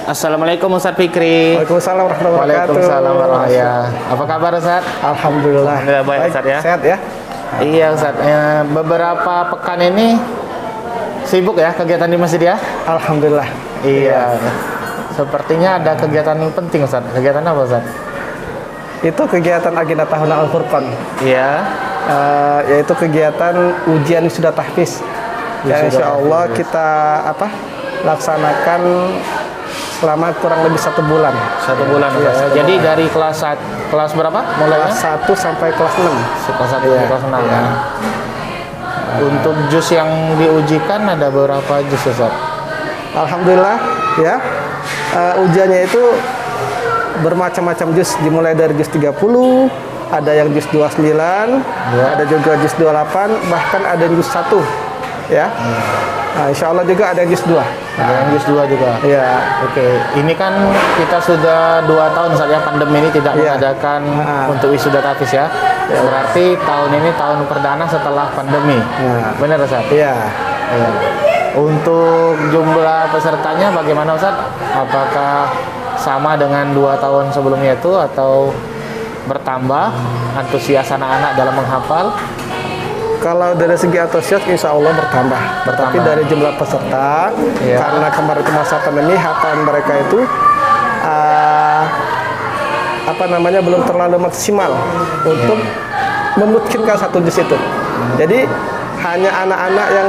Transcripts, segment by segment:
Assalamualaikum Ustadz Fikri. Waalaikumsalam warahmatullahi wabarakatuh. Waalaikumsalam warahmatullahi wabarakatuh. Apa kabar Ustadz? Alhamdulillah. Alhamdulillah baik Ustadz ya. Sehat ya? Iya Ustadz. Beberapa pekan ini sibuk ya kegiatan di masjid ya? Alhamdulillah. Iya. Sepertinya ada kegiatan yang penting Ustadz. Kegiatan apa Ustadz? Itu kegiatan agenda tahunan Al-Furqan. Iya. Yaitu kegiatan ujian sudah tahfiz. Dan insya Allah kita laksanakan selama kurang lebih 1 bulan. 1 bulan Iya, Ustadz. 1 Jadi bulan. dari kelas berapa mulainya? Kelas 1 sampai kelas 6. Kelas 1 Iya. kelas 6 Iya. ya. Untuk juz yang diujikan ada berapa juz Ustadz? Alhamdulillah ya. Ujiannya itu bermacam-macam juz, dimulai dari juz 30, ada yang juz 29, ada juga juz 28, bahkan ada yang juz 1 ya. Nah, insya Allah juga ada yang juz 2. Ada yang juz 2 juga. Iya. Oke, ini kan kita sudah 2 tahun saja pandemi ini tidak mengadakan untuk wisuda tahfiz ya. Berarti tahun ini tahun perdana setelah pandemi. Benar Ustaz? Iya. Iya. Untuk jumlah pesertanya bagaimana Ustaz? Apakah sama dengan 2 tahun sebelumnya itu atau bertambah antusias anak-anak dalam menghafal? Kalau dari segi antusias insya Allah bertambah. Tetapi dari jumlah peserta, karena kemarin itu masa pandemi, hafalan mereka itu belum terlalu maksimal untuk memungkinkan 1 juz itu. Jadi hanya anak-anak yang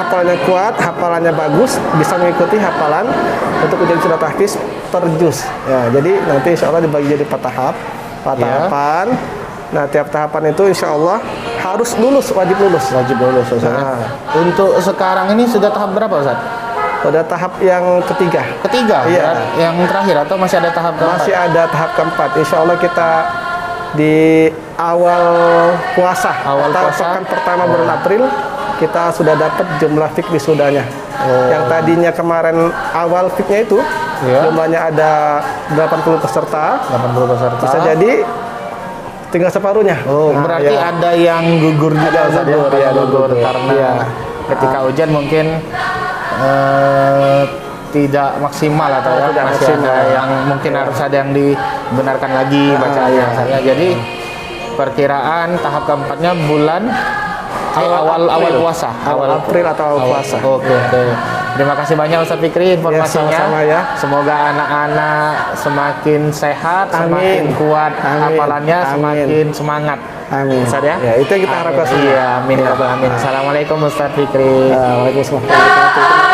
hafalannya kuat, hafalannya bagus, bisa mengikuti hafalan untuk ujian sudah tahfiz per juz. Ya, jadi nanti insya Allah dibagi jadi 4 tahap, 4 tahapan. Nah, tiap tahapan itu insya Allah harus lulus, wajib lulus. Wajib lulus Ustaz. Untuk sekarang ini sudah tahap berapa Ustaz? Pada tahap yang ketiga. Ketiga? Iya. Yang terakhir atau masih ada tahap keempat? Masih ada tahap keempat. Insya Allah kita di awal puasa, pekan pertama bulan April, kita sudah dapat jumlah fik wisudanya. Yang tadinya kemarin awal fiknya itu jumlahnya ada 80 peserta. 80 peserta. Bisa jadi tinggal separuhnya. Berarti ada yang gugur juga Ustaz ya? Gugur karena ketika ujian mungkin tidak maksimal atau masih ada yang mungkin harus ada yang dibenarkan lagi bacaannya. Jadi perkiraan tahap keempatnya bulan awal puasa, awal April atau awal puasa. Oke. Terima kasih banyak Ustaz Fikri informasinya. Sama-sama ya. Semoga anak-anak semakin sehat, semakin kuat hafalannya, semakin semangat. Amin. Ustaz ya. Ya, itu yang kita harapkan. Iya, amin. Amin. Assalamualaikum Ustaz Fikri. Waalaikumsalam warahmatullahi wabarakatuh.